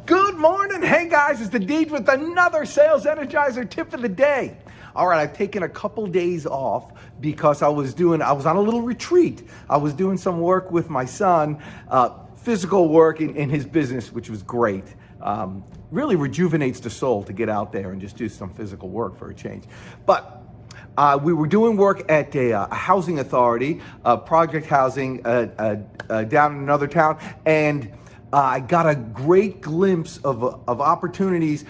Good morning. Hey guys, it's the Deej with another Sales Energizer tip of the day. All right, I've taken a couple days off because I was on a little retreat. I was doing some work with my son, physical work in his business, which was great. Really rejuvenates the soul to get out there and just do some physical work for a change. But we were doing work at a housing authority, project housing down in another town, and I got a great glimpse of opportunities,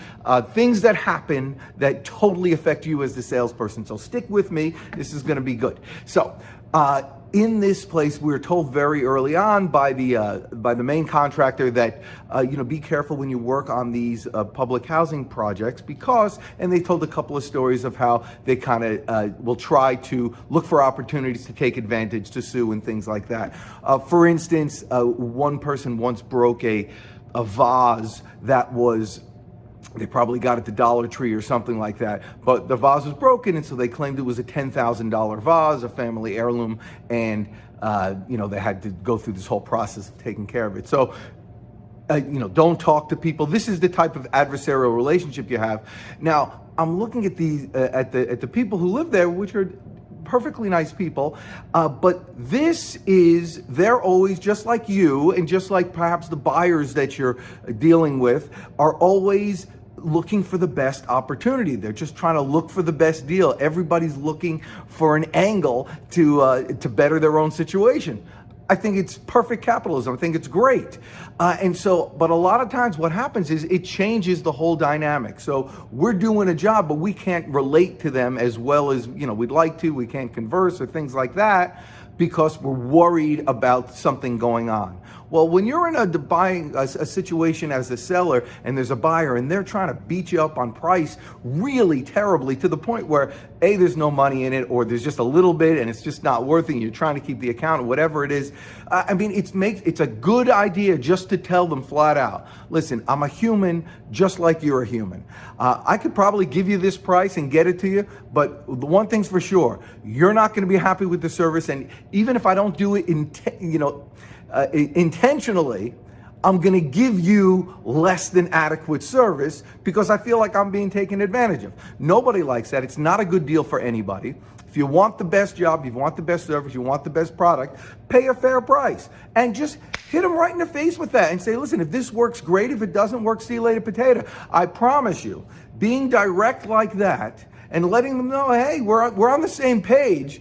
things that happen that totally affect you as the salesperson. So stick with me. This is going to be good. So in this place, we were told very early on by the main contractor that be careful when you work on these public housing projects and they told a couple of stories of how they kind of will try to look for opportunities to take advantage, to sue and things like that. For instance, one person once broke a vase that was, they probably got it at the Dollar Tree or something like that, but the vase was broken, and so they claimed it was a $10,000 vase, a family heirloom, and they had to go through this whole process of taking care of it. So don't talk to people. This is the type of adversarial relationship you have. Now, I'm looking at the people who live there, which are perfectly nice people, but they're always just like you, and just like perhaps the buyers that you're dealing with are always looking for the best opportunity. They're just trying to look for the best deal. Everybody's looking for an angle to better their own situation. I think it's perfect capitalism. I think it's great. But a lot of times what happens is it changes the whole dynamic. So we're doing a job, but we can't relate to them as well as, we'd like to. We can't converse or things like that because we're worried about something going on. Well, when you're in a situation as a seller and there's a buyer and they're trying to beat you up on price really terribly to the point where there's no money in it, or there's just a little bit and it's just not worth it, you're trying to keep the account or whatever it is. It's a good idea just to tell them flat out, listen, I'm a human just like you're a human. I could probably give you this price and get it to you, but the one thing's for sure, you're not going to be happy with the service, and even if I don't do it intentionally, I'm going to give you less than adequate service because I feel like I'm being taken advantage of. Nobody likes that. It's not a good deal for anybody. If you want the best job, you want the best service, you want the best product, pay a fair price and just hit them right in the face with that and say, listen, if this works, great. If it doesn't work, see you later, potato. I promise you, being direct like that and letting them know, hey, we're on the same page.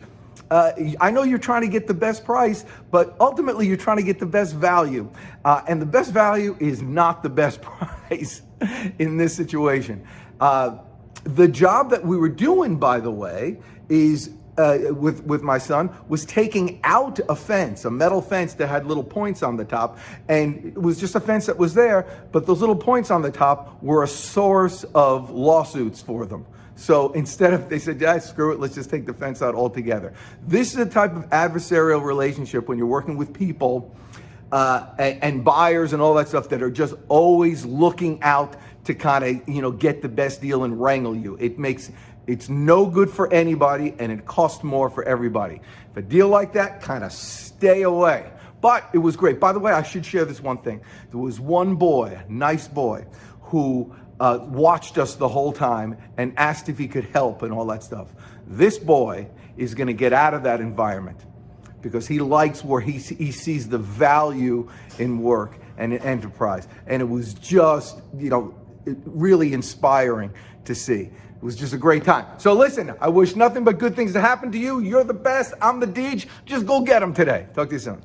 I know you're trying to get the best price, but ultimately you're trying to get the best value. And the best value is not the best price in this situation. The job that we were doing, by the way, is with my son, was taking out a fence, a metal fence that had little points on the top. And it was just a fence that was there, but those little points on the top were a source of lawsuits for them. So instead of, they said, yeah, screw it, let's just take the fence out altogether. This is a type of adversarial relationship when you're working with people and buyers and all that stuff that are just always looking out to kind of, get the best deal and wrangle you. It's no good for anybody, and it costs more for everybody. If a deal like that, kind of stay away. But it was great. By the way, I should share this one thing. There was one boy, a nice boy, who watched us the whole time and asked if he could help and all that stuff. This boy is going to get out of that environment because he likes where he sees the value in work and in enterprise. And it was just, really inspiring to see. It was just a great time. So listen, I wish nothing but good things to happen to you. You're the best. I'm the Deej. Just go get them today. Talk to you soon.